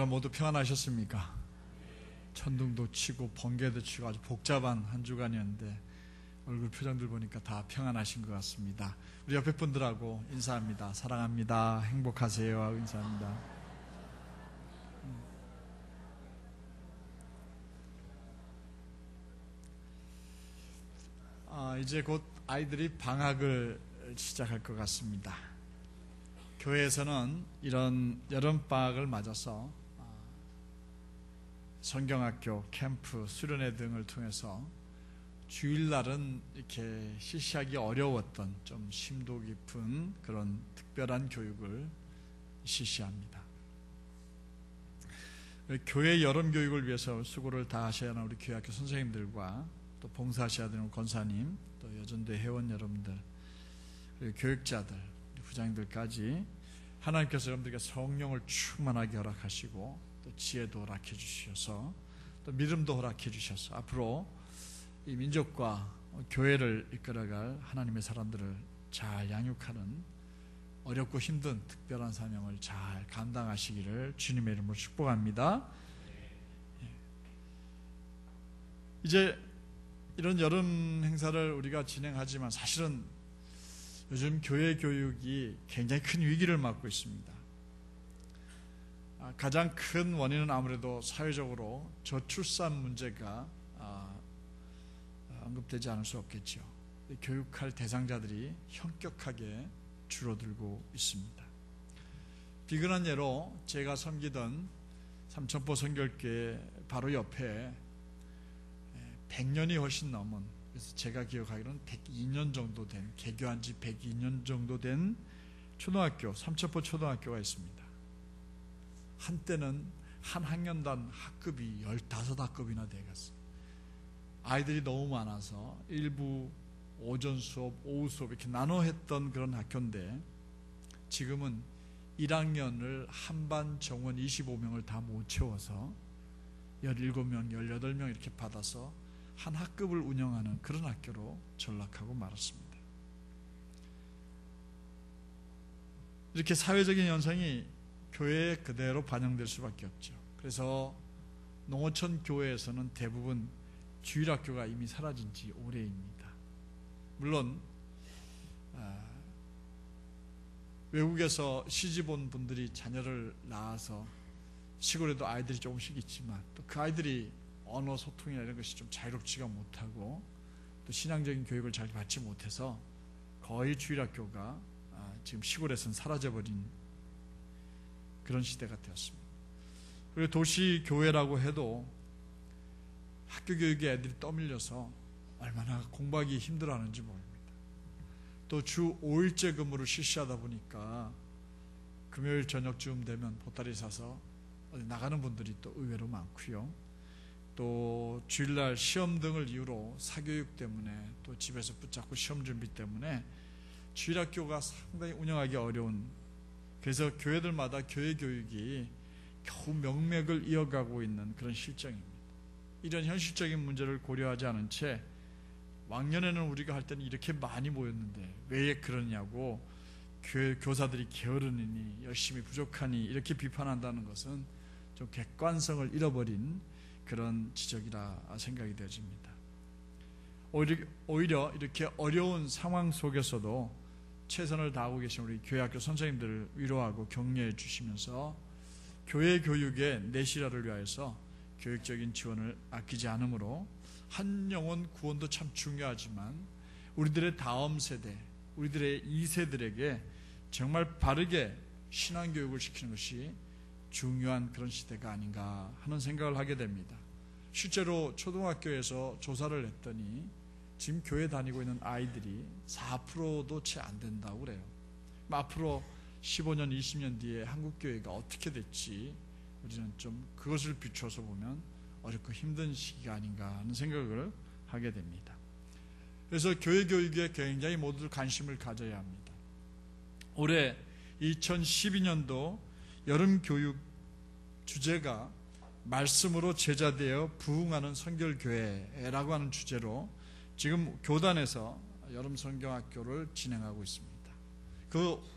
주간 모두 평안하셨습니까? 천둥도 치고 번개도 치고 아주 복잡한 한 주간이었는데 얼굴 표정들 보니까 다 평안하신 것 같습니다. 우리 옆에 분들하고 인사합니다. 사랑합니다. 행복하세요 하고 인사합니다. 이제 곧 아이들이 방학을 시작할 것 같습니다. 교회에서는 이런 여름방학을 맞아서 성경학교, 캠프, 수련회 등을 통해서 주일날은 이렇게 실시하기 어려웠던 좀 심도 깊은 그런 특별한 교육을 실시합니다. 교회 여름교육을 위해서 수고를 다 하셔야 하는 우리 교회학교 선생님들과 또 봉사하셔야 되는 권사님, 또 여전대 회원 여러분들, 그리고 교육자들, 부장님들까지 하나님께서 여러분들에게 성령을 충만하게 허락하시고 또 지혜도 허락해 주셔서 또 믿음도 허락해 주셔서 앞으로 이 민족과 교회를 이끌어갈 하나님의 사람들을 잘 양육하는 어렵고 힘든 특별한 사명을 잘 감당하시기를 주님의 이름으로 축복합니다. 이제 이런 여름 행사를 우리가 진행하지만 사실은 요즘 교회 교육이 굉장히 큰 위기를 맞고 있습니다. 가장 큰 원인은 아무래도 사회적으로 저출산 문제가 언급되지 않을 수 없겠죠. 교육할 대상자들이 현격하게 줄어들고 있습니다. 비근한 예로 제가 섬기던 삼천포 선결교회 바로 옆에 100년이 훨씬 넘은, 그래서 제가 기억하기로는 102년 정도 된, 개교한 지 102년 정도 된 초등학교, 삼천포 초등학교가 있습니다. 한때는 한 학년당 학급이 15학급이나 되겠어요. 아이들이 너무 많아서 일부 오전 수업, 오후 수업 이렇게 나눠 했던 그런 학교인데 지금은 1학년을 한반 정원 25명을 다 못 채워서 17명, 18명 이렇게 받아서 한 학급을 운영하는 그런 학교로 전락하고 말았습니다. 이렇게 사회적인 현상이 교회에 그대로 반영될 수밖에 없죠. 그래서 농어촌 교회에서는 대부분 주일학교가 이미 사라진 지 오래입니다. 물론 외국에서 시집 온 분들이 자녀를 낳아서 시골에도 아이들이 조금씩 있지만 또 그 아이들이 언어 소통이나 이런 것이 좀 자유롭지가 못하고 또 신앙적인 교육을 잘 받지 못해서 거의 주일학교가 지금 시골에서는 사라져버린 그런 시대가 되었습니다. 그리고 도시 교회라고 해도 학교 교육에 애들이 떠밀려서 얼마나 공부하기 힘들어하는지 모릅니다. 또 주 5일제 근무를 실시하다 보니까 금요일 저녁쯤 되면 보따리 사서 어디 나가는 분들이 또 의외로 많고요. 또 주일날 시험 등을 이유로 사교육 때문에 또 집에서 붙잡고 시험 준비 때문에 주일학교가 상당히 운영하기 어려운, 그래서 교회들마다 교회 교육이 겨우 명맥을 이어가고 있는 그런 실정입니다. 이런 현실적인 문제를 고려하지 않은 채 왕년에는 우리가 할 때는 이렇게 많이 모였는데 왜 그러냐고 교회 교사들이 게으르니 열심히 부족하니 이렇게 비판한다는 것은 좀 객관성을 잃어버린 그런 지적이라 생각이 되어집니다. 오히려 이렇게 어려운 상황 속에서도 최선을 다하고 계신 우리 교회학교 선생님들을 위로하고 격려해 주시면서 교회 교육의 내실화를 위하여서 교육적인 지원을 아끼지 않으므로 한 영혼 구원도 참 중요하지만 우리들의 다음 세대, 우리들의 2세들에게 정말 바르게 신앙교육을 시키는 것이 중요한 그런 시대가 아닌가 하는 생각을 하게 됩니다. 실제로 초등학교에서 조사를 했더니 지금 교회 다니고 있는 아이들이 4%도 채 안 된다고 그래요. 앞으로 15년, 20년 뒤에 한국교회가 어떻게 될지 우리는 좀 그것을 비춰서 보면 어렵고 힘든 시기가 아닌가 하는 생각을 하게 됩니다. 그래서 교회 교육에 굉장히 모두들 관심을 가져야 합니다. 올해 2012년도 여름교육 주제가 말씀으로 제자되어 부흥하는 선결교회라고 하는 주제로 지금 교단에서 여름성경학교를 진행하고 있습니다.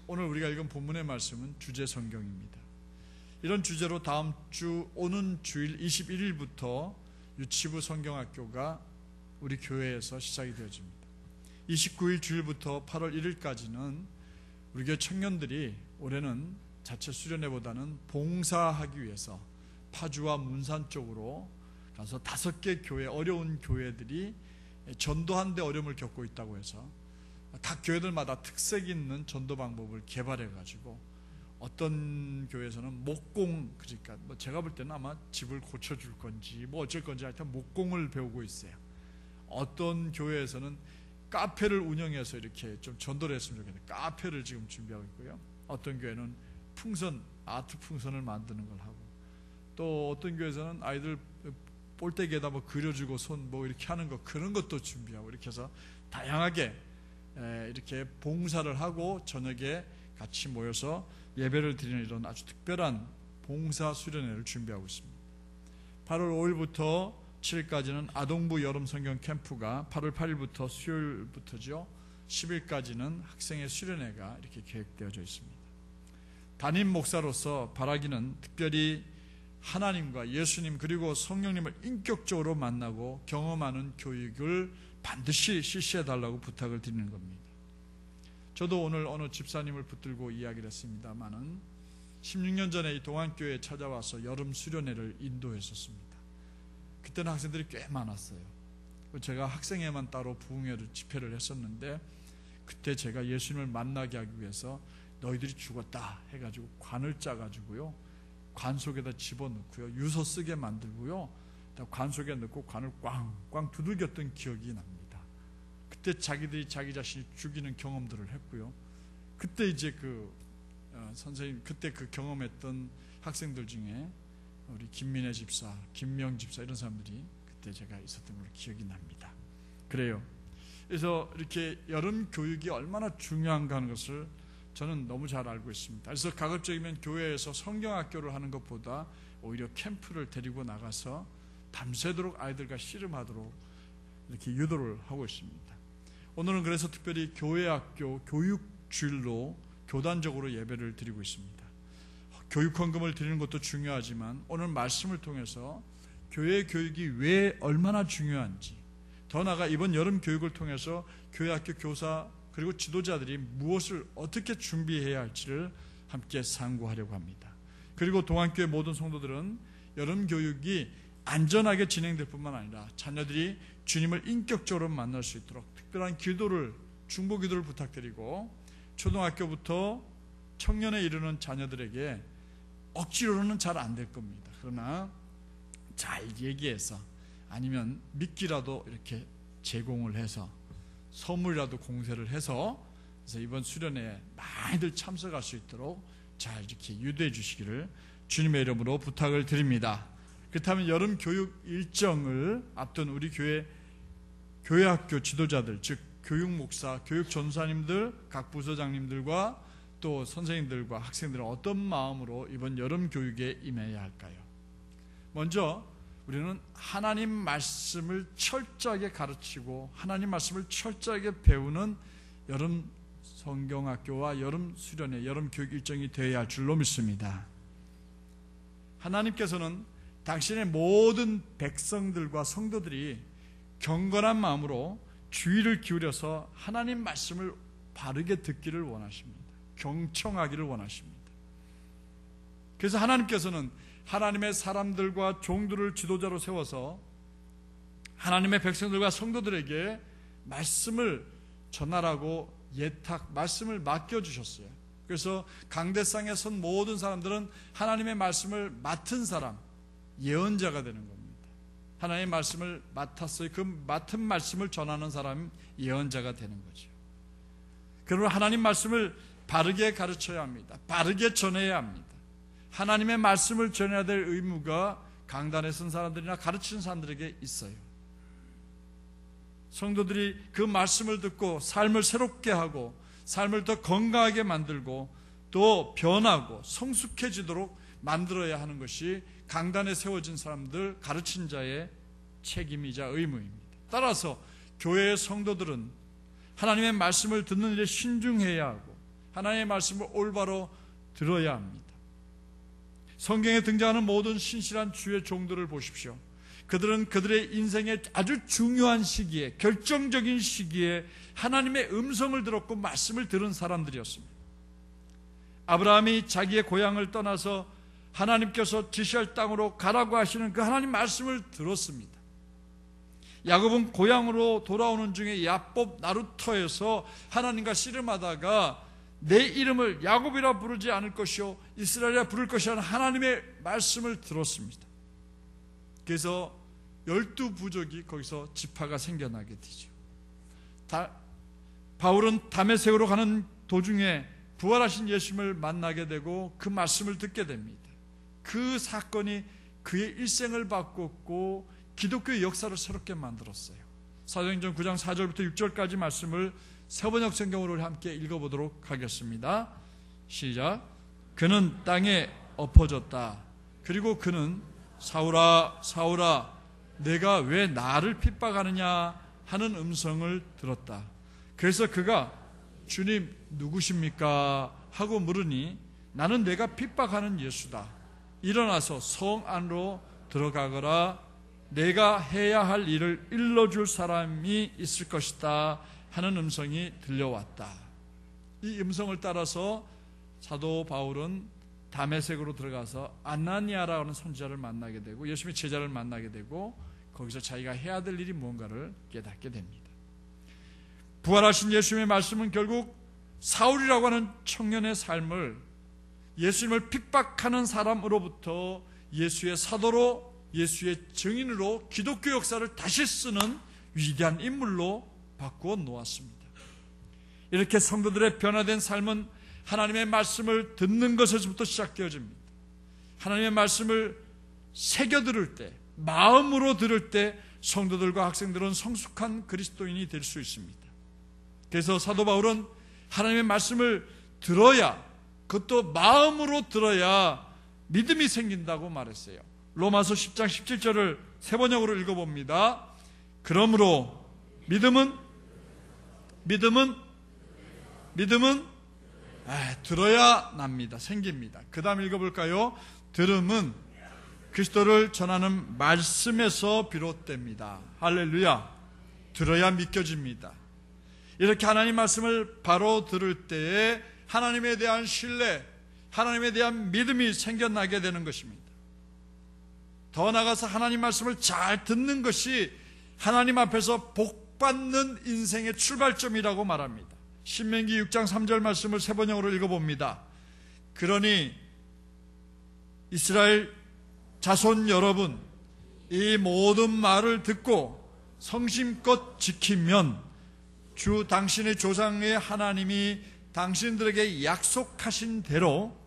오늘 우리가 읽은 본문의 말씀은 주제 성경입니다. 이런 주제로 다음 주 오는 주일 21일부터 유치부 성경학교가 우리 교회에서 시작이 되어집니다. 29일 주일부터 8월 1일까지는 우리 교회 청년들이 올해는 자체 수련회보다는 봉사하기 위해서 파주와 문산 쪽으로 가서 5개 교회, 어려운 교회들이 전도하는 데 어려움을 겪고 있다고 해서 각 교회들마다 특색 있는 전도 방법을 개발해 가지고 어떤 교회에서는 목공, 그러니까 뭐 제가 볼 때는 아마 집을 고쳐줄 건지 뭐 어쩔 건지 하여튼 목공을 배우고 있어요. 어떤 교회에서는 카페를 운영해서 이렇게 좀 전도를 했으면 좋겠는데 카페를 지금 준비하고 있고요. 어떤 교회는 풍선, 아트 풍선을 만드는 걸 하고, 또 어떤 교회에서는 아이들 볼때기에다 뭐 그려주고 손 뭐 이렇게 하는 거, 그런 것도 준비하고, 이렇게 해서 다양하게 이렇게 봉사를 하고 저녁에 같이 모여서 예배를 드리는 이런 아주 특별한 봉사 수련회를 준비하고 있습니다. 8월 5일부터 7일까지는 아동부 여름 성경 캠프가 8월 8일부터 수요일부터죠. 10일까지는 학생의 수련회가 이렇게 계획되어져 있습니다. 담임 목사로서 바라기는 특별히 하나님과 예수님 그리고 성령님을 인격적으로 만나고 경험하는 교육을 반드시 실시해달라고 부탁을 드리는 겁니다. 저도 오늘 어느 집사님을 붙들고 이야기를 했습니다마는 16년 전에 이 동안교회에 찾아와서 여름 수련회를 인도했었습니다. 그때는 학생들이 꽤 많았어요. 제가 학생회만 따로 부흥회를 집회를 했었는데, 그때 제가 예수님을 만나게 하기 위해서 너희들이 죽었다 해가지고 관을 짜가지고요, 관 속에다 집어넣고요, 유서 쓰게 만들고요, 관 속에 넣고 관을 꽝꽝 두들겼던 기억이 납니다. 그때 자기들이 자기 자신이 죽이는 경험들을 했고요. 그때 이제 선생님, 그때 그 경험했던 학생들 중에 우리 김민혜 집사, 김명 집사, 이런 사람들이 그때 제가 있었던 걸로 기억이 납니다. 그래요. 그래서 이렇게 여름 교육이 얼마나 중요한가 하는 것을 저는 너무 잘 알고 있습니다. 그래서 가급적이면 교회에서 성경학교를 하는 것보다 오히려 캠프를 데리고 나가서 밤새도록 아이들과 씨름하도록 이렇게 유도를 하고 있습니다. 오늘은 그래서 특별히 교회학교 교육주일로 교단적으로 예배를 드리고 있습니다. 교육 헌금을 드리는 것도 중요하지만 오늘 말씀을 통해서 교회 교육이 왜 얼마나 중요한지, 더 나아가 이번 여름 교육을 통해서 교회학교 교사 그리고 지도자들이 무엇을 어떻게 준비해야 할지를 함께 상고하려고 합니다. 그리고 동안교회 모든 성도들은 여름 교육이 안전하게 진행될 뿐만 아니라 자녀들이 주님을 인격적으로 만날 수 있도록 특별한 기도를, 중보 기도를 부탁드리고, 초등학교부터 청년에 이르는 자녀들에게 억지로는 잘 안 될 겁니다. 그러나 잘 얘기해서, 아니면 미끼라도 이렇게 제공을 해서, 선물이라도 공세를 해서, 그래서 이번 수련회에 많이들 참석할 수 있도록 잘 이렇게 유도해 주시기를 주님의 이름으로 부탁을 드립니다. 그렇다면 여름 교육 일정을 앞둔 우리 교회학교 지도자들, 즉 교육 목사, 교육 전사님들, 각 부서장님들과 또 선생님들과 학생들은 어떤 마음으로 이번 여름 교육에 임해야 할까요? 먼저 우리는 하나님 말씀을 철저하게 가르치고 하나님 말씀을 철저하게 배우는 여름 성경학교와 여름 수련회, 여름 교육 일정이 되어야 할 줄로 믿습니다. 하나님께서는 당신의 모든 백성들과 성도들이 경건한 마음으로 주의를 기울여서 하나님 말씀을 바르게 듣기를 원하십니다. 경청하기를 원하십니다. 그래서 하나님께서는 하나님의 사람들과 종들을 지도자로 세워서 하나님의 백성들과 성도들에게 말씀을 전하라고 말씀을 맡겨주셨어요. 그래서 강대상에 선 모든 사람들은 하나님의 말씀을 맡은 사람, 예언자가 되는 겁니다. 하나님의 말씀을 맡았어요. 그 맡은 말씀을 전하는 사람이 예언자가 되는 거죠. 그러므로 하나님 말씀을 바르게 가르쳐야 합니다. 바르게 전해야 합니다. 하나님의 말씀을 전해야 될 의무가 강단에 선 사람들이나 가르치는 사람들에게 있어요. 성도들이 그 말씀을 듣고 삶을 새롭게 하고 삶을 더 건강하게 만들고 또 변하고 성숙해지도록 만들어야 하는 것이 강단에 세워진 사람들, 가르친 자의 책임이자 의무입니다. 따라서 교회의 성도들은 하나님의 말씀을 듣는 일에 신중해야 하고 하나님의 말씀을 올바로 들어야 합니다. 성경에 등장하는 모든 신실한 주의 종들을 보십시오. 그들은 그들의 인생의 아주 중요한 시기에, 결정적인 시기에 하나님의 음성을 들었고 말씀을 들은 사람들이었습니다. 아브라함이 자기의 고향을 떠나서 하나님께서 지시할 땅으로 가라고 하시는 그 하나님 말씀을 들었습니다. 야곱은 고향으로 돌아오는 중에 야복 나루터에서 하나님과 씨름하다가 내 이름을 야곱이라 부르지 않을 것이요 이스라엘이라 부를 것이라는 하나님의 말씀을 들었습니다. 그래서 12부족이 거기서 지파가 생겨나게 되죠. 바울은 다메섹으로 가는 도중에 부활하신 예수님을 만나게 되고 그 말씀을 듣게 됩니다. 그 사건이 그의 일생을 바꿨고 기독교의 역사를 새롭게 만들었어요. 사도행전 9장 4절부터 6절까지 말씀을 세번역 성경으로 함께 읽어보도록 하겠습니다. 시작. 그는 땅에 엎어졌다. 그리고 그는 사울아 사울아 내가 왜 나를 핍박하느냐 하는 음성을 들었다. 그래서 그가 주님 누구십니까? 하고 물으니 나는 내가 핍박하는 예수다. 일어나서 성 안으로 들어가거라. 내가 해야 할 일을 일러줄 사람이 있을 것이다 하는 음성이 들려왔다. 이 음성을 따라서 사도 바울은 다메섹으로 들어가서 아나니아라는 선지자를 만나게 되고 예수님의 제자를 만나게 되고 거기서 자기가 해야 될 일이 무언가를 깨닫게 됩니다. 부활하신 예수님의 말씀은 결국 사울이라고 하는 청년의 삶을 예수님을 핍박하는 사람으로부터 예수의 사도로, 예수의 증인으로 기독교 역사를 다시 쓰는 위대한 인물로 바꾸어 놓았습니다. 이렇게 성도들의 변화된 삶은 하나님의 말씀을 듣는 것에서부터 시작되어집니다. 하나님의 말씀을 새겨 들을 때, 마음으로 들을 때 성도들과 학생들은 성숙한 그리스도인이 될 수 있습니다. 그래서 사도 바울은 하나님의 말씀을 들어야, 그것도 마음으로 들어야 믿음이 생긴다고 말했어요. 로마서 10장 17절을 세번역으로 읽어봅니다. 그러므로 믿음은 들어야 납니다. 생깁니다. 그 다음 읽어볼까요? 들음은 그리스도를 전하는 말씀에서 비롯됩니다. 할렐루야. 들어야 믿겨집니다. 이렇게 하나님 말씀을 바로 들을 때에 하나님에 대한 신뢰, 하나님에 대한 믿음이 생겨나게 되는 것입니다. 더 나아가서 하나님 말씀을 잘 듣는 것이 하나님 앞에서 복받는 인생의 출발점이라고 말합니다. 신명기 6장 3절 말씀을 세번역으로 읽어봅니다. 그러니 이스라엘 자손 여러분, 이 모든 말을 듣고 성심껏 지키면 주 당신의 조상의 하나님이 당신들에게 약속하신 대로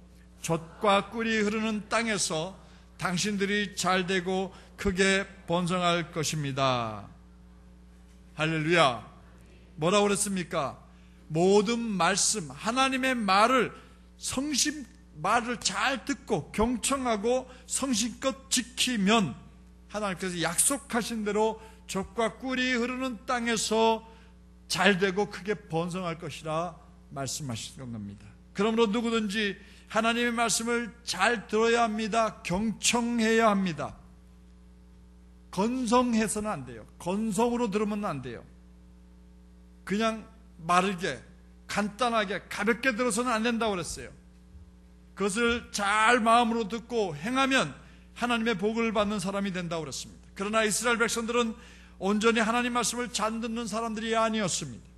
젖과 꿀이 흐르는 땅에서 당신들이 잘되고 크게 번성할 것입니다. 할렐루야. 뭐라고 그랬습니까? 모든 말씀, 하나님의 말을 말을 잘 듣고 경청하고 성심껏 지키면 하나님께서 약속하신 대로 젖과 꿀이 흐르는 땅에서 잘되고 크게 번성할 것이라 말씀하신 겁니다. 그러므로 누구든지 하나님의 말씀을 잘 들어야 합니다. 경청해야 합니다. 건성해서는 안 돼요. 건성으로 들으면 안 돼요. 그냥 마르게, 간단하게, 가볍게 들어서는 안 된다고 그랬어요. 그것을 잘 마음으로 듣고 행하면 하나님의 복을 받는 사람이 된다고 그랬습니다. 그러나 이스라엘 백성들은 온전히 하나님 말씀을 잘 듣는 사람들이 아니었습니다.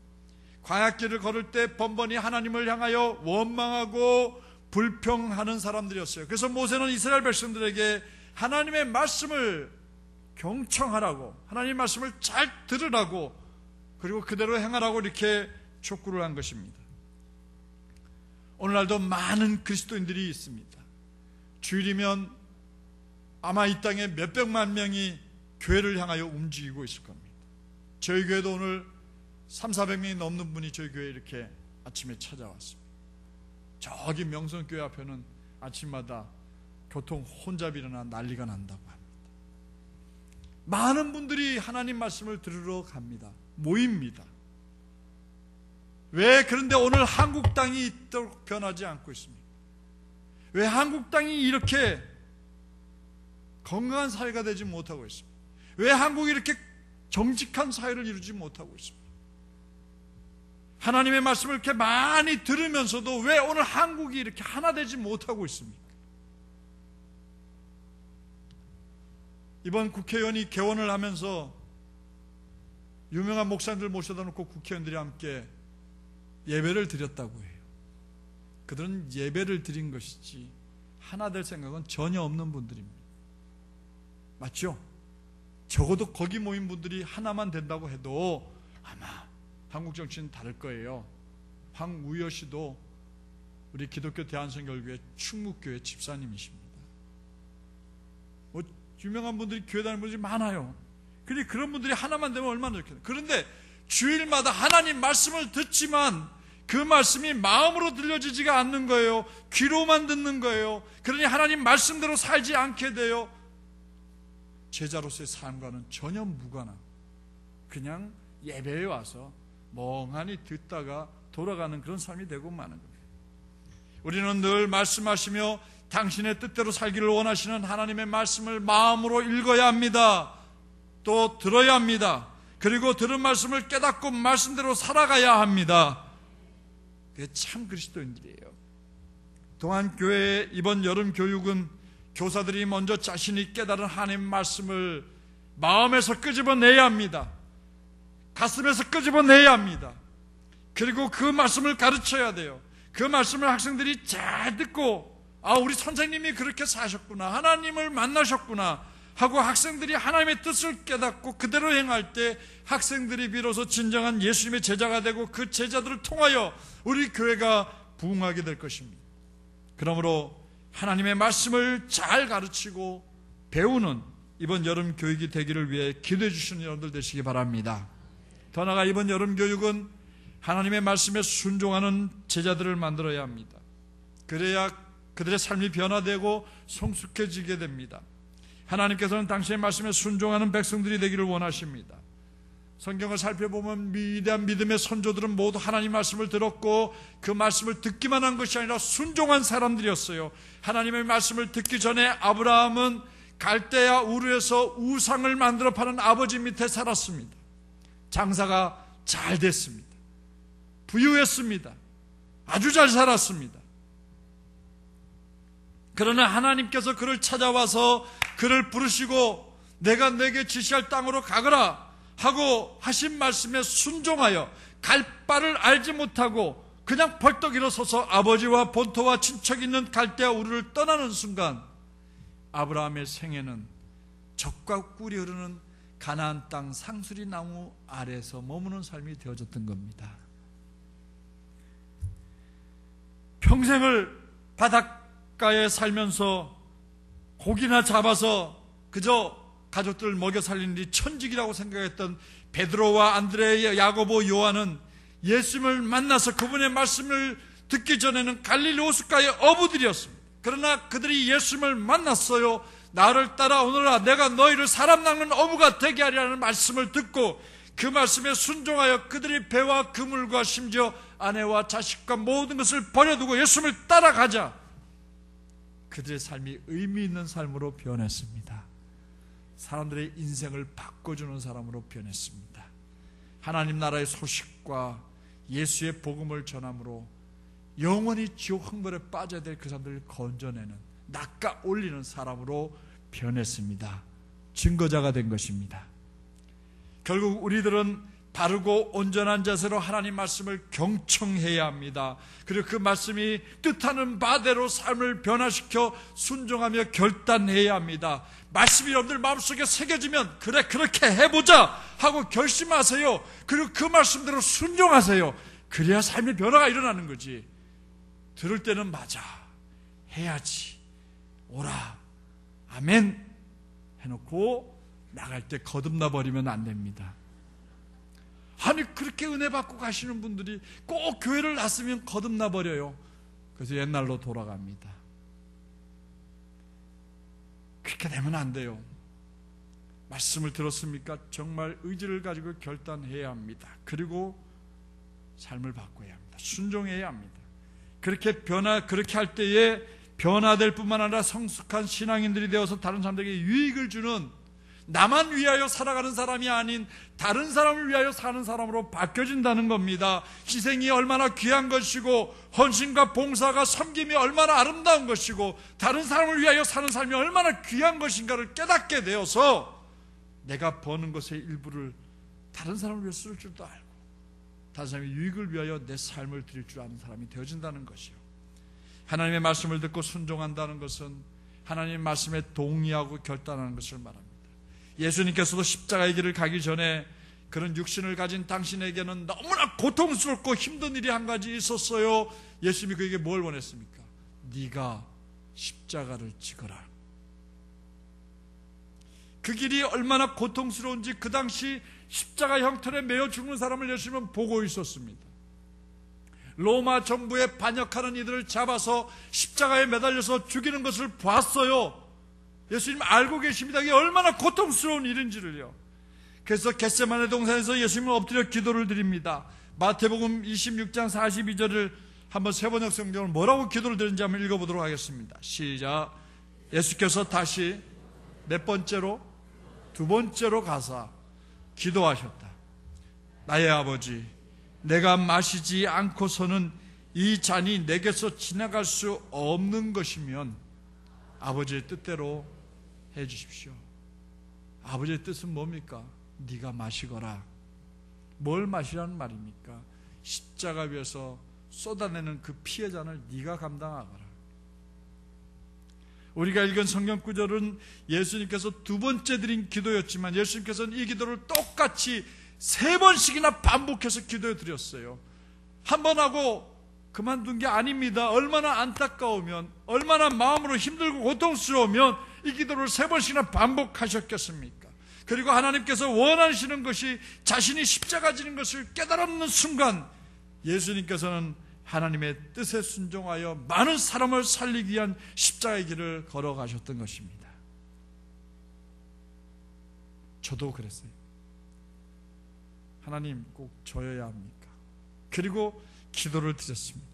광야길을 걸을 때 번번이 하나님을 향하여 원망하고 불평하는 사람들이었어요. 그래서 모세는 이스라엘 백성들에게 하나님의 말씀을 경청하라고, 하나님의 말씀을 잘 들으라고, 그리고 그대로 행하라고 이렇게 촉구를 한 것입니다. 오늘날도 많은 그리스도인들이 있습니다. 주일이면 아마 이 땅에 몇백만 명이 교회를 향하여 움직이고 있을 겁니다. 저희 교회도 오늘 300~400명이 넘는 분이 저희 교회에 이렇게 아침에 찾아왔습니다. 저기 명성교회 앞에는 아침마다 교통 혼잡이 일어나 난리가 난다고 합니다. 많은 분들이 하나님 말씀을 들으러 갑니다. 모입니다. 왜 그런데 오늘 한국 땅이 이토록 변하지 않고 있습니까? 왜 한국 땅이 이렇게 건강한 사회가 되지 못하고 있습니까? 왜 한국이 이렇게 정직한 사회를 이루지 못하고 있습니까? 하나님의 말씀을 이렇게 많이 들으면서도 왜 오늘 한국이 이렇게 하나 되지 못하고 있습니까? 이번 국회의원이 개원을 하면서 유명한 목사님들 모셔다 놓고 국회의원들이 함께 예배를 드렸다고 해요. 그들은 예배를 드린 것이지 하나 될 생각은 전혀 없는 분들입니다. 맞죠? 적어도 거기 모인 분들이 하나만 된다고 해도 아마 한국 정치는 다를 거예요. 황우여 씨도 우리 기독교 대한선교회 충무교회 집사님이십니다. 유명한 분들이 교회 다니는 분들이 많아요. 그런데 그런 분들이 하나만 되면 얼마나 좋겠어요. 그런데 주일마다 하나님 말씀을 듣지만 그 말씀이 마음으로 들려지지가 않는 거예요. 귀로만 듣는 거예요. 그러니 하나님 말씀대로 살지 않게 돼요. 제자로서의 삶과는 전혀 무관한, 그냥 예배에 와서 멍하니 듣다가 돌아가는 그런 삶이 되고 마는 겁니다. 우리는 늘 말씀하시며 당신의 뜻대로 살기를 원하시는 하나님의 말씀을 마음으로 읽어야 합니다. 또 들어야 합니다. 그리고 들은 말씀을 깨닫고 말씀대로 살아가야 합니다. 그게 참 그리스도인들이에요. 동안 교회의 이번 여름 교육은 교사들이 먼저 자신이 깨달은 하나님의 말씀을 마음에서 끄집어내야 합니다. 가슴에서 끄집어내야 합니다. 그리고 그 말씀을 가르쳐야 돼요. 그 말씀을 학생들이 잘 듣고 우리 선생님이 그렇게 사셨구나, 하나님을 만나셨구나 하고 학생들이 하나님의 뜻을 깨닫고 그대로 행할 때 학생들이 비로소 진정한 예수님의 제자가 되고 그 제자들을 통하여 우리 교회가 부흥하게 될 것입니다. 그러므로 하나님의 말씀을 잘 가르치고 배우는 이번 여름 교육이 되기를 위해 기도해 주시는 여러분들 되시기 바랍니다. 더 나아가 이번 여름 교육은 하나님의 말씀에 순종하는 제자들을 만들어야 합니다. 그래야 그들의 삶이 변화되고 성숙해지게 됩니다. 하나님께서는 당신의 말씀에 순종하는 백성들이 되기를 원하십니다. 성경을 살펴보면 위대한 믿음의 선조들은 모두 하나님 말씀을 들었고 그 말씀을 듣기만 한 것이 아니라 순종한 사람들이었어요. 하나님의 말씀을 듣기 전에 아브라함은 갈대아 우르에서 우상을 만들어 파는 아버지 밑에 살았습니다. 장사가 잘 됐습니다. 부유했습니다. 아주 잘 살았습니다. 그러나 하나님께서 그를 찾아와서 그를 부르시고 내가 내게 지시할 땅으로 가거라 하고 하신 말씀에 순종하여 갈 바를 알지 못하고 그냥 벌떡 일어서서 아버지와 본토와 친척 있는 갈대아 우르를 떠나는 순간 아브라함의 생애는 젖과 꿀이 흐르는 가나안 땅 상수리 나무 아래에서 머무는 삶이 되어졌던 겁니다. 평생을 바닷가에 살면서 고기나 잡아서 그저 가족들을 먹여 살리는 일이 천직이라고 생각했던 베드로와 안드레, 야고보, 요한은 예수님을 만나서 그분의 말씀을 듣기 전에는 갈릴리 호숫가의 어부들이었습니다. 그러나 그들이 예수님을 만났어요. 나를 따라오너라, 내가 너희를 사람 낚는 어부가 되게 하리라는 말씀을 듣고 그 말씀에 순종하여 그들이 배와 그물과 심지어 아내와 자식과 모든 것을 버려두고 예수님을 따라가자 그들의 삶이 의미 있는 삶으로 변했습니다. 사람들의 인생을 바꿔주는 사람으로 변했습니다. 하나님 나라의 소식과 예수의 복음을 전함으로 영원히 지옥 흥벌에 빠져야 될 그 사람들을 건져내는, 낚아 올리는 사람으로 변했습니다. 증거자가 된 것입니다. 결국 우리들은 바르고 온전한 자세로 하나님 말씀을 경청해야 합니다. 그리고 그 말씀이 뜻하는 바대로 삶을 변화시켜 순종하며 결단해야 합니다. 말씀이 여러분들 마음속에 새겨지면 그래 그렇게 해보자 하고 결심하세요. 그리고 그 말씀대로 순종하세요. 그래야 삶의 변화가 일어나는 거지. 들을 때는 맞아, 해야지, 오라, 아멘 해놓고 나갈 때 거듭나 버리면 안 됩니다. 아니 그렇게 은혜 받고 가시는 분들이 꼭 교회를 났으면 거듭나 버려요. 그래서 옛날로 돌아갑니다. 그렇게 되면 안 돼요. 말씀을 들었습니까? 정말 의지를 가지고 결단해야 합니다. 그리고 삶을 바꿔야 합니다. 순종해야 합니다. 그렇게 할 때에 변화될 뿐만 아니라 성숙한 신앙인들이 되어서 다른 사람들에게 유익을 주는, 나만 위하여 살아가는 사람이 아닌 다른 사람을 위하여 사는 사람으로 바뀌어진다는 겁니다. 희생이 얼마나 귀한 것이고, 헌신과 봉사가, 섬김이 얼마나 아름다운 것이고, 다른 사람을 위하여 사는 삶이 얼마나 귀한 것인가를 깨닫게 되어서 내가 버는 것의 일부를 다른 사람을 위해 쓸 줄도 알고, 다른 사람의 유익을 위하여 내 삶을 드릴 줄 아는 사람이 되어진다는 것이요. 하나님의 말씀을 듣고 순종한다는 것은 하나님의 말씀에 동의하고 결단하는 것을 말합니다. 예수님께서도 십자가의 길을 가기 전에 그런 육신을 가진 당신에게는 너무나 고통스럽고 힘든 일이 한 가지 있었어요. 예수님이 그에게 뭘 원했습니까? 네가 십자가를 지거라. 그 길이 얼마나 고통스러운지 그 당시 십자가 형틀에 매어 죽는 사람을 예수님은 보고 있었습니다. 로마 정부에 반역하는 이들을 잡아서 십자가에 매달려서 죽이는 것을 봤어요. 예수님 알고 계십니다. 이게 얼마나 고통스러운 일인지를요. 그래서 겟세마네 동산에서 예수님은 엎드려 기도를 드립니다. 마태복음 26장 42절을 한번 세번역 성경을 뭐라고 기도를 드렸는지 한번 읽어보도록 하겠습니다. 시작. 예수께서 다시 몇 번째로? 두 번째로 가사 기도하셨다. 나의 아버지, 내가 마시지 않고서는 이 잔이 내게서 지나갈 수 없는 것이면 아버지의 뜻대로 해 주십시오. 아버지의 뜻은 뭡니까? 네가 마시거라. 뭘 마시라는 말입니까? 십자가 위에서 쏟아내는 그 피의 잔을 네가 감당하거라. 우리가 읽은 성경 구절은 예수님께서 두 번째 드린 기도였지만 예수님께서는 이 기도를 똑같이 세 번씩이나 반복해서 기도해 드렸어요. 한 번 하고 그만둔 게 아닙니다. 얼마나 안타까우면, 얼마나 마음으로 힘들고 고통스러우면 이 기도를 세 번씩이나 반복하셨겠습니까? 그리고 하나님께서 원하시는 것이 자신이 십자가 지는 것을 깨달았는 순간 예수님께서는 하나님의 뜻에 순종하여 많은 사람을 살리기 위한 십자가의 길을 걸어가셨던 것입니다. 저도 그랬어요. 하나님 꼭 저여야 합니까? 그리고 기도를 드렸습니다.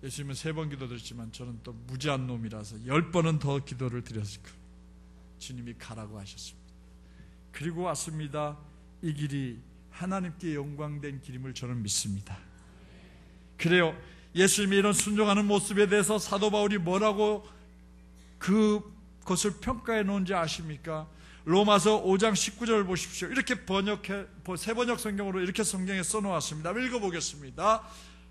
예수님은 3번 기도드렸지만 저는 또 무지한 놈이라서 10번은 더 기도를 드렸을 거예요. 주님이 가라고 하셨습니다. 그리고 왔습니다. 이 길이 하나님께 영광된 길임을 저는 믿습니다. 그래요. 예수님이 이런 순종하는 모습에 대해서 사도 바울이 뭐라고 그것을 평가해 놓은지 아십니까? 로마서 5장 19절을 보십시오. 이렇게 세 번역 성경으로 이렇게 성경에 써놓았습니다. 읽어보겠습니다.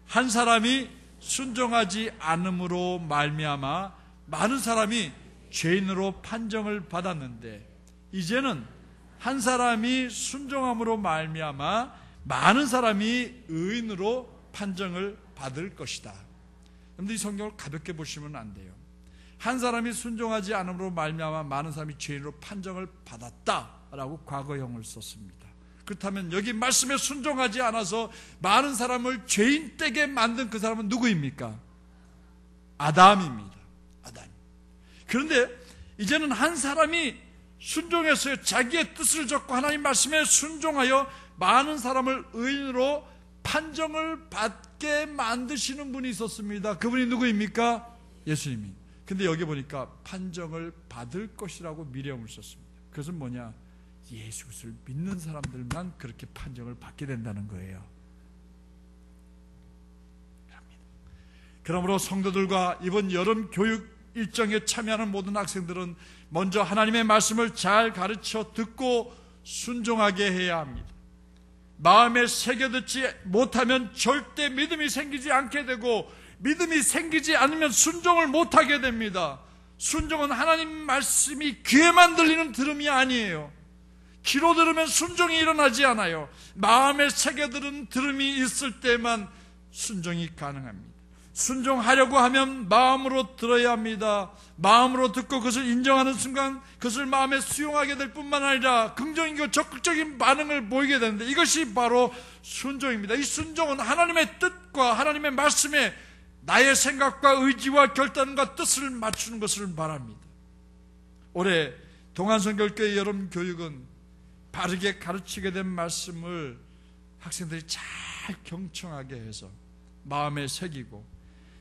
한 사람이 순종하지 않음으로 말미암아 많은 사람이 죄인으로 판정을 받았는데 이제는 한 사람이 순종함으로 말미암아 많은 사람이 의인으로 판정을 받을 것이다. 그런데 이 성경을 가볍게 보시면 안 돼요. 한 사람이 순종하지 않음으로 말미암아 많은 사람이 죄인으로 판정을 받았다라고 과거형을 썼습니다. 그렇다면 여기 말씀에 순종하지 않아서 많은 사람을 죄인 떼게 만든 그 사람은 누구입니까? 아담입니다. 아담. 그런데 이제는 한 사람이 순종해서 자기의 뜻을 적고 하나님 말씀에 순종하여 많은 사람을 의인으로 판정을 받게 만드시는 분이 있었습니다. 그분이 누구입니까? 예수님이. 근데 여기 보니까 판정을 받을 것이라고 미래형을 썼습니다. 그것은 뭐냐? 예수를 믿는 사람들만 그렇게 판정을 받게 된다는 거예요. 그러므로 성도들과 이번 여름 교육 일정에 참여하는 모든 학생들은 먼저 하나님의 말씀을 잘 가르쳐 듣고 순종하게 해야 합니다. 마음에 새겨듣지 못하면 절대 믿음이 생기지 않게 되고 믿음이 생기지 않으면 순종을 못하게 됩니다. 순종은 하나님 말씀이 귀에만 들리는 들음이 아니에요. 귀로 들으면 순종이 일어나지 않아요. 마음에 새겨들은 들음이 있을 때만 순종이 가능합니다. 순종하려고 하면 마음으로 들어야 합니다. 마음으로 듣고 그것을 인정하는 순간 그것을 마음에 수용하게 될 뿐만 아니라 긍정적이고 적극적인 반응을 보이게 되는데 이것이 바로 순종입니다. 이 순종은 하나님의 뜻과 하나님의 말씀에 나의 생각과 의지와 결단과 뜻을 맞추는 것을 말합니다. 올해 동안성결교회 여름 교육은 바르게 가르치게 된 말씀을 학생들이 잘 경청하게 해서 마음에 새기고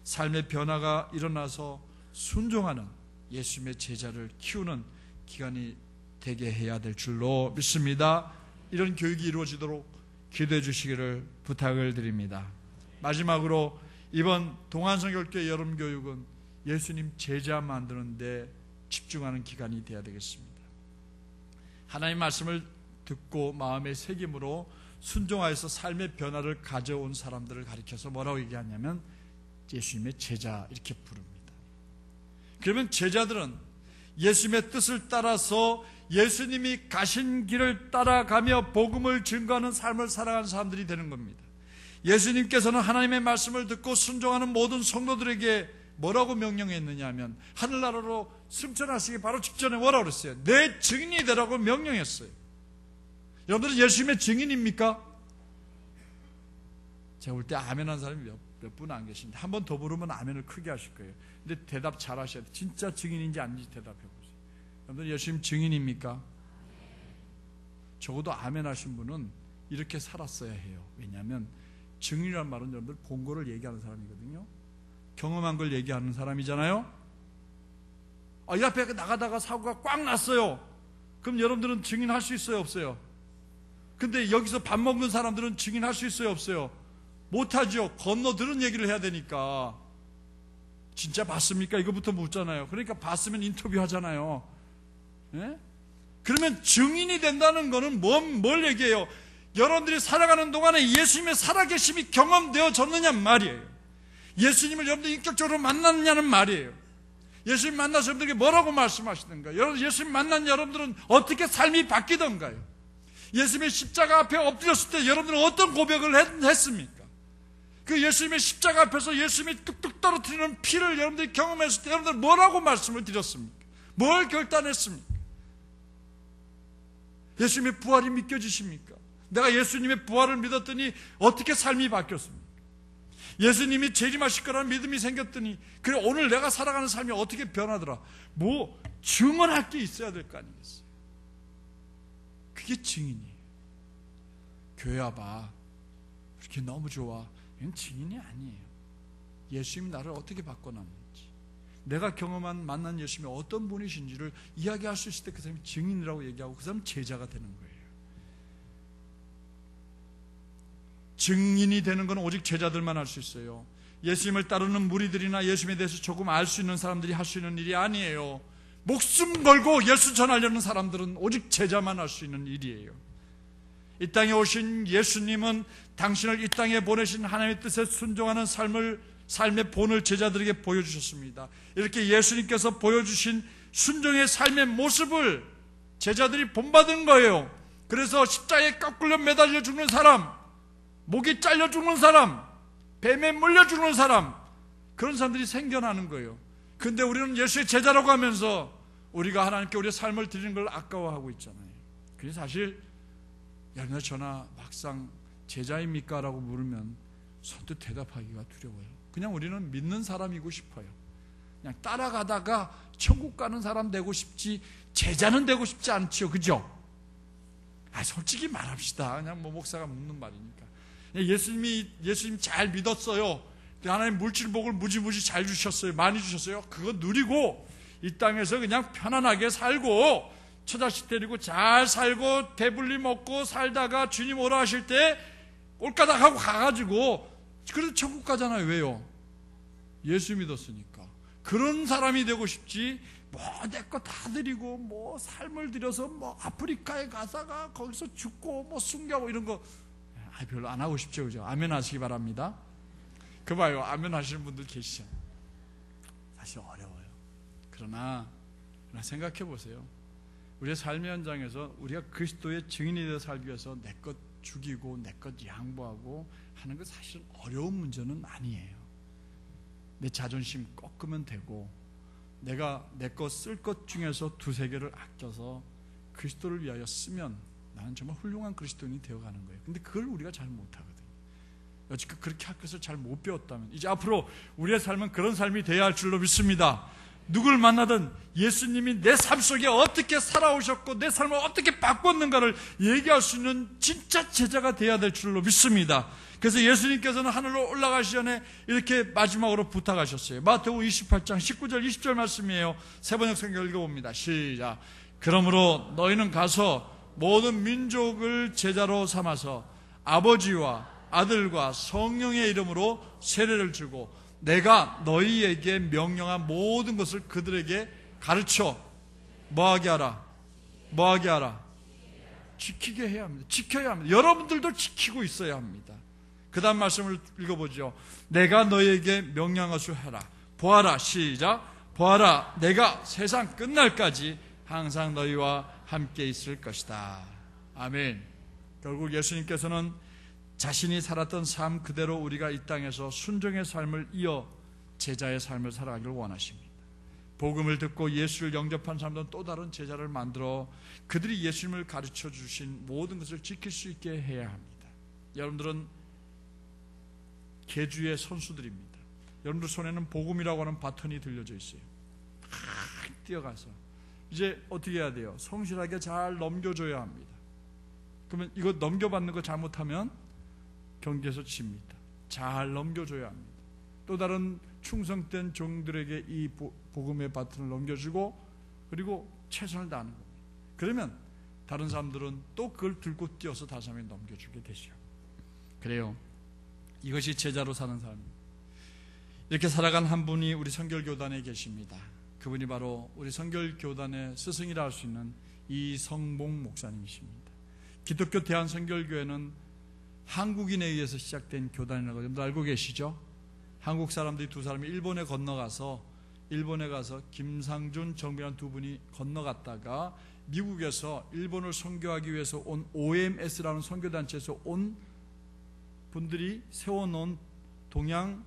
삶의 변화가 일어나서 순종하는 예수님의 제자를 키우는 기간이 되게 해야 될 줄로 믿습니다. 이런 교육이 이루어지도록 기도해 주시기를 부탁을 드립니다. 마지막으로 이번 동안성결교회 여름교육은 예수님 제자 만드는 데 집중하는 기간이 되어야 되겠습니다. 하나님의 말씀을 듣고 마음의 새김으로 순종하여서 삶의 변화를 가져온 사람들을 가리켜서 뭐라고 얘기하냐면 예수님의 제자 이렇게 부릅니다. 그러면 제자들은 예수님의 뜻을 따라서 예수님이 가신 길을 따라가며 복음을 증거하는 삶을 살아가는 사람들이 되는 겁니다. 예수님께서는 하나님의 말씀을 듣고 순종하는 모든 성도들에게 뭐라고 명령했느냐 하면 하늘나라로 승천하시기 바로 직전에 뭐라고 그랬어요? 내 증인이 되라고 명령했어요. 여러분들은 예수님의 증인입니까? 제가 볼 때 아멘 한 사람이 몇 분 안 계신데 한 번 더 부르면 아멘을 크게 하실 거예요. 근데 대답 잘 하셔야 돼요. 진짜 증인인지 아닌지 대답해 보세요. 여러분들 예수님 증인입니까? 적어도 아멘 하신 분은 이렇게 살았어야 해요. 왜냐하면 증인이란 말은 여러분들 본 거를 얘기하는 사람이거든요. 경험한 걸 얘기하는 사람이잖아요. 이 앞에 나가다가 사고가 꽉 났어요. 그럼 여러분들은 증인할 수 있어요, 없어요? 근데 여기서 밥 먹는 사람들은 증인할 수 있어요, 없어요? 못하죠. 건너 들은 얘기를 해야 되니까. 진짜 봤습니까? 이거부터 묻잖아요. 그러니까 봤으면 인터뷰 하잖아요. 예? 그러면 증인이 된다는 거는 뭘 얘기해요? 여러분들이 살아가는 동안에 예수님의 살아계심이 경험되어졌느냐는 말이에요. 예수님을 여러분들이 인격적으로 만났느냐는 말이에요. 예수님 만나서 여러분들에게 뭐라고 말씀하시던가? 예수님 만난 여러분들은 어떻게 삶이 바뀌던가요? 예수님의 십자가 앞에 엎드렸을 때 여러분들은 어떤 고백을 했습니까? 그 예수님의 십자가 앞에서 예수님이 뚝뚝 떨어뜨리는 피를 여러분들이 경험했을 때 여러분들 뭐라고 말씀을 드렸습니까? 뭘 결단했습니까? 예수님의 부활이 믿겨지십니까? 내가 예수님의 부활을 믿었더니 어떻게 삶이 바뀌었습니까? 예수님이 재림하실 거라는 믿음이 생겼더니 그래 오늘 내가 살아가는 삶이 어떻게 변하더라? 뭐 증언할 게 있어야 될 거 아니겠어요? 그게 증인이에요. 교회 와봐. 그렇게 너무 좋아. 이건 증인이 아니에요. 예수님이 나를 어떻게 바꿔놨는지, 내가 경험한 만난 예수님이 어떤 분이신지를 이야기할 수 있을 때 그 사람이 증인이라고 얘기하고 그 사람은 제자가 되는 거예요. 증인이 되는 건 오직 제자들만 할 수 있어요. 예수님을 따르는 무리들이나 예수님에 대해서 조금 알 수 있는 사람들이 할 수 있는 일이 아니에요. 목숨 걸고 예수 전하려는 사람들은 오직 제자만 할 수 있는 일이에요. 이 땅에 오신 예수님은 당신을 이 땅에 보내신 하나님의 뜻에 순종하는 삶의 본을 제자들에게 보여주셨습니다. 이렇게 예수님께서 보여주신 순종의 삶의 모습을 제자들이 본받은 거예요. 그래서 십자가에 거꾸로 매달려 죽는 사람, 목이 잘려 죽는 사람, 뱀에 물려 죽는 사람, 그런 사람들이 생겨나는 거예요. 근데 우리는 예수의 제자라고 하면서 우리가 하나님께 우리의 삶을 드리는 걸 아까워하고 있잖아요. 그게 사실 여러분이나 저나 막상 제자입니까? 라고 물으면 선뜻 대답하기가 두려워요. 그냥 우리는 믿는 사람이고 싶어요. 그냥 따라가다가 천국 가는 사람 되고 싶지 제자는 되고 싶지 않죠. 그죠? 솔직히 말합시다. 그냥 목사가 묻는 말이니까. 예수님 잘 믿었어요. 하나님 물질복을 무지무지 잘 주셨어요. 많이 주셨어요. 그거 누리고 이 땅에서 그냥 편안하게 살고 처자식 데리고 잘 살고 배불리 먹고 살다가 주님 오라 하실 때 꼴까닥 하고 가가지고 그래도 천국 가잖아요. 왜요? 예수 믿었으니까. 그런 사람이 되고 싶지 뭐 내 거 다 드리고 뭐 삶을 들여서 뭐 아프리카에 가다가 거기서 죽고 뭐 숨겨고 이런 거 별로 안 하고 싶죠. 그죠? 아멘 하시기 바랍니다. 그 봐요. 아멘 하시는 분들 계시죠. 사실 어려워요. 그러나 생각해 보세요. 우리의 삶의 현장에서 우리가 그리스도의 증인이 되어 살기 위해서 내 것 죽이고 내 것 양보하고 하는 건 사실은 어려운 문제는 아니에요. 내 자존심 꺾으면 되고 내가 내 것 쓸 것 중에서 두세 개를 아껴서 그리스도를 위하여 쓰면 나는 정말 훌륭한 그리스도인이 되어가는 거예요. 근데 그걸 우리가 잘 못하거든요. 여지껏 그렇게 할 것을 잘 못 배웠다면 이제 앞으로 우리의 삶은 그런 삶이 되어야 할 줄로 믿습니다. 누굴 만나든 예수님이 내 삶 속에 어떻게 살아오셨고 내 삶을 어떻게 바꿨는가를 얘기할 수 있는 진짜 제자가 되어야 될 줄로 믿습니다. 그래서 예수님께서는 하늘로 올라가시 전에 이렇게 마지막으로 부탁하셨어요. 마태복음 28장 19절 20절 말씀이에요. 세 번역 성경 읽어봅니다. 시작. 그러므로 너희는 가서 모든 민족을 제자로 삼아서 아버지와 아들과 성령의 이름으로 세례를 주고 내가 너희에게 명령한 모든 것을 그들에게 가르쳐 뭐하게 하라? 뭐하게 하라? 지키게 해야 합니다. 지켜야 합니다. 여러분들도 지키고 있어야 합니다. 그 다음 말씀을 읽어보죠. 내가 너희에게 명령한 것을 해라. 보아라. 시작. 보아라. 내가 세상 끝날까지 항상 너희와 함께 있을 것이다. 아멘. 결국 예수님께서는 자신이 살았던 삶 그대로 우리가 이 땅에서 순종의 삶을 이어 제자의 삶을 살아가기를 원하십니다. 복음을 듣고 예수를 영접한 사람들은 또 다른 제자를 만들어 그들이 예수님을 가르쳐 주신 모든 것을 지킬 수 있게 해야 합니다. 여러분들은 계주의 선수들입니다. 여러분들 손에는 복음이라고 하는 바톤이 들려져 있어요. 뛰어가서 이제 어떻게 해야 돼요? 성실하게 잘 넘겨줘야 합니다. 그러면 이거 넘겨받는 거 잘못하면 경기에서 집니다. 잘 넘겨줘야 합니다. 또 다른 충성된 종들에게 이 복음의 바톤을 넘겨주고 그리고 최선을 다하는 겁니다. 그러면 다른 사람들은 또 그걸 들고 뛰어서 다시 한번 넘겨주게 되죠. 그래요. 이것이 제자로 사는 삶입니다. 이렇게 살아간 한 분이 우리 선결교단에 계십니다. 그분이 바로 우리 선결교단의 스승이라 할 수 있는 이성봉 목사님이십니다. 기독교 대한선결교회는 한국인에 의해서 시작된 교단이라고 여러분들 알고 계시죠? 한국 사람들이 두 사람이 일본에 건너가서 일본에 가서 김상준, 정비란 두 분이 건너갔다가 미국에서 일본을 선교하기 위해서 온 OMS라는 선교단체에서 온 분들이 세워놓은 동양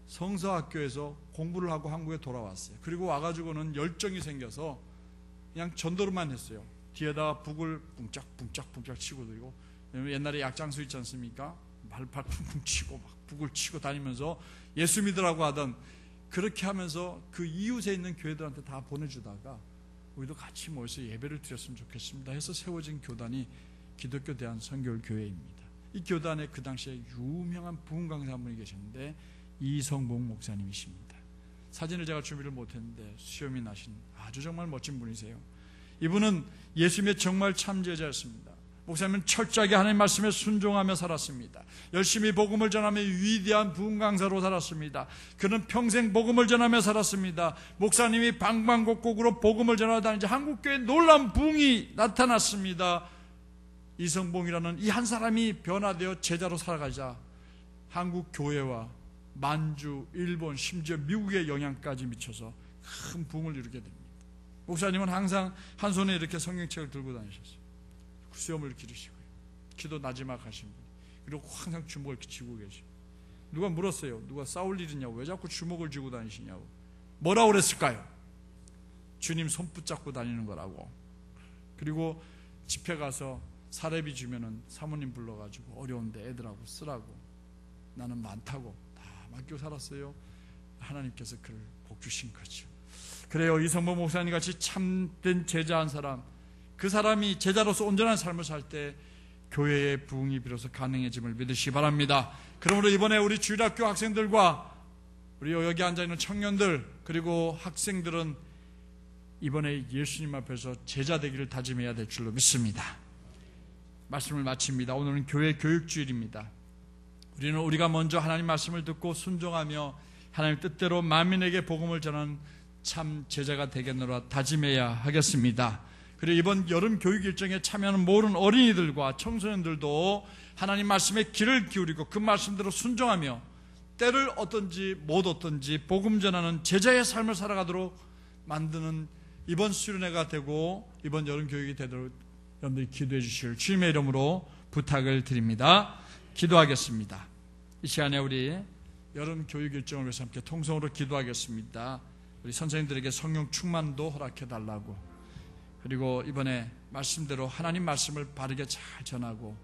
성서학교에서 공부를 하고 한국에 돌아왔어요. 그리고 와가지고는 열정이 생겨서 그냥 전도로만 했어요. 뒤에다 북을 뿡짝뿡짝뿡짝 치고 들고, 옛날에 약장수 있지 않습니까? 발팔 쿵쿵 치고 막 북을 치고 다니면서 예수 믿으라고 하던, 그렇게 하면서 그 이웃에 있는 교회들한테 다 보내주다가 우리도 같이 모여서 예배를 드렸으면 좋겠습니다 해서 세워진 교단이 기독교 대한선교교회입니다. 이 교단에 그 당시에 유명한 부흥 강사 한 분이 계셨는데 이성봉 목사님이십니다. 사진을 제가 준비를 못했는데 수염이 나신 아주 정말 멋진 분이세요. 이분은 예수님의 정말 참제자였습니다. 목사님은 철저하게 하나님 말씀에 순종하며 살았습니다. 열심히 복음을 전하며 위대한 부흥 강사로 살았습니다. 그는 평생 복음을 전하며 살았습니다. 목사님이 방방곡곡으로 복음을 전하다니지 한국교회에 놀라운 부흥이 나타났습니다. 이성봉이라는 이 한 사람이 변화되어 제자로 살아가자 한국 교회와 만주, 일본, 심지어 미국의 영향까지 미쳐서 큰 부흥을 이루게 됩니다. 목사님은 항상 한 손에 이렇게 성경책을 들고 다니셨어요. 수염을 기르시고요. 기도 나지막 하신 분. 그리고 항상 주먹을 이렇게 쥐고 계시고. 누가 물었어요. 누가 싸울 일이냐고. 왜 자꾸 주먹을 쥐고 다니시냐고. 뭐라고 그랬을까요? 주님 손 붙잡고 다니는 거라고. 그리고 집회 가서 사례비 주면은 사모님 불러가지고 어려운데 애들하고 쓰라고. 나는 많다고 다 맡겨 살았어요. 하나님께서 그를 복 주신 거죠. 그래요. 이성모 목사님 같이 참된 제자 한 사람, 그 사람이 제자로서 온전한 삶을 살 때 교회의 부흥이 비로소 가능해짐을 믿으시기 바랍니다. 그러므로 이번에 우리 주일학교 학생들과 우리 여기 앉아있는 청년들 그리고 학생들은 이번에 예수님 앞에서 제자 되기를 다짐해야 될 줄로 믿습니다. 말씀을 마칩니다. 오늘은 교회 교육주일입니다. 우리는 우리가 먼저 하나님 말씀을 듣고 순종하며 하나님 뜻대로 만민에게 복음을 전하는 참 제자가 되겠노라 다짐해야 하겠습니다. 그리고 이번 여름 교육 일정에 참여하는 모든 어린이들과 청소년들도 하나님 말씀에 귀를 기울이고 그 말씀대로 순종하며 때를 얻든지 못 얻든지 복음 전하는 제자의 삶을 살아가도록 만드는 이번 수련회가 되고 이번 여름 교육이 되도록 여러분들이 기도해 주실 주님의 이름으로 부탁을 드립니다. 기도하겠습니다. 이 시간에 우리 여름 교육 일정을 위해서 함께 통성으로 기도하겠습니다. 우리 선생님들에게 성령 충만도 허락해 달라고, 그리고 이번에 말씀대로 하나님 말씀을 바르게 잘 전하고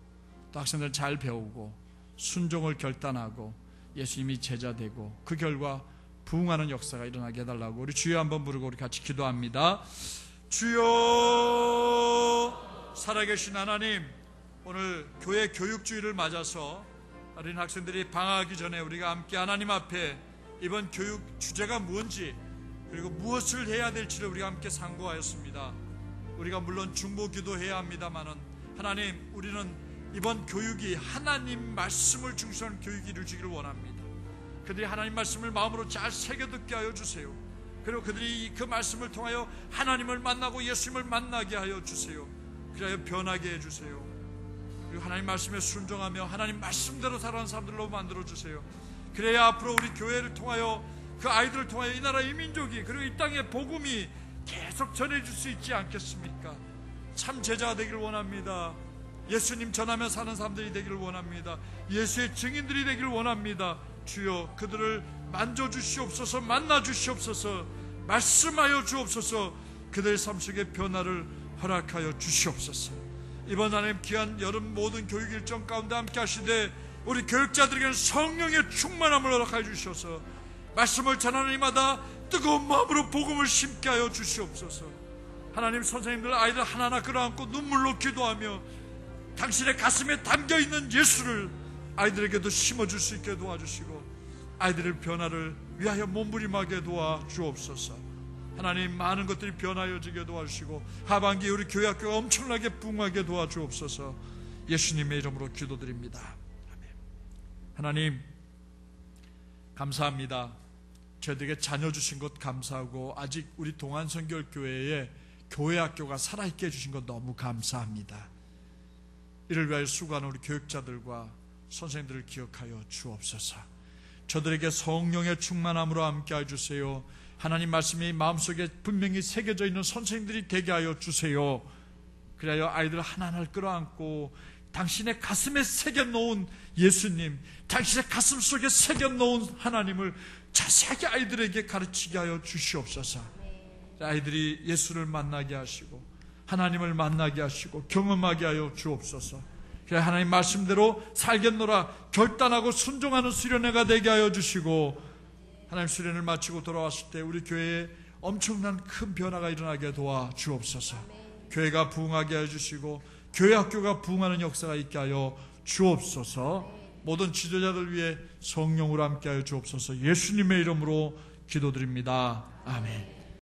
또 학생들 잘 배우고 순종을 결단하고 예수님이 제자 되고 그 결과 부흥하는 역사가 일어나게 해달라고 우리 주여 한번 부르고 우리 같이 기도합니다. 주여, 살아계신 하나님, 오늘 교회 교육주의를 맞아서 어린 학생들이 방학하기 전에 우리가 함께 하나님 앞에 이번 교육 주제가 뭔지 그리고 무엇을 해야 될지를 우리가 함께 상고하였습니다. 우리가 물론 중보 기도해야 합니다마는 하나님, 우리는 이번 교육이 하나님 말씀을 중시하는 교육이 이루어지기를 원합니다. 그들이 하나님 말씀을 마음으로 잘 새겨듣게 하여 주세요. 그리고 그들이 그 말씀을 통하여 하나님을 만나고 예수님을 만나게 하여 주세요. 그래야 변하게 해주세요. 그리고 하나님 말씀에 순종하며 하나님 말씀대로 살아가는 사람들로 만들어주세요. 그래야 앞으로 우리 교회를 통하여 그 아이들을 통하여 이 나라 이 민족이 그리고 이 땅의 복음이 계속 전해줄 수 있지 않겠습니까? 참 제자가 되기를 원합니다. 예수님 전하며 사는 사람들이 되기를 원합니다. 예수의 증인들이 되기를 원합니다. 주여, 그들을 만져주시옵소서, 만나주시옵소서, 말씀하여 주옵소서, 그들의 삶 속에 변화를 허락하여 주시옵소서. 이번 하나님 귀한 여름 모든 교육 일정 가운데 함께 하시되 우리 교육자들에게는 성령의 충만함을 허락하여 주셔서 말씀을 전하는 이마다 뜨거운 마음으로 복음을 심게 하여 주시옵소서. 하나님, 선생님들 아이들 하나하나 끌어안고 눈물로 기도하며 당신의 가슴에 담겨있는 예수를 아이들에게도 심어줄 수 있게 도와주시고 아이들의 변화를 위하여 몸부림하게 도와주옵소서. 하나님, 많은 것들이 변하여지게 도와주시고 하반기에 우리 교회 학교가 엄청나게 부흥하게 도와주옵소서. 예수님의 이름으로 기도드립니다. 아멘. 하나님, 감사합니다. 저희들에게 자녀 주신 것 감사하고 아직 우리 동안선결교회에 교회 학교가 살아있게 해주신 것 너무 감사합니다. 이를 위하여 수고하는 우리 교육자들과 선생님들을 기억하여 주옵소서. 저들에게 성령의 충만함으로 함께해 주세요. 하나님 말씀이 마음속에 분명히 새겨져 있는 선생님들이 되게 하여 주세요. 그래야 아이들 하나하나를 끌어안고 당신의 가슴에 새겨놓은 예수님, 당신의 가슴 속에 새겨놓은 하나님을 자세하게 아이들에게 가르치게 하여 주시옵소서. 아이들이 예수를 만나게 하시고 하나님을 만나게 하시고 경험하게 하여 주옵소서. 그래, 하나님 말씀대로 살겠노라 결단하고 순종하는 수련회가 되게 하여 주시고 하나님 수련을 마치고 돌아왔을 때 우리 교회에 엄청난 큰 변화가 일어나게 도와 주옵소서. 교회가 부흥하게 하여 주시고 교회 학교가 부흥하는 역사가 있게 하여 주옵소서. 모든 지도자들 위해 성령으로 함께 하여 주옵소서. 예수님의 이름으로 기도드립니다. 아멘.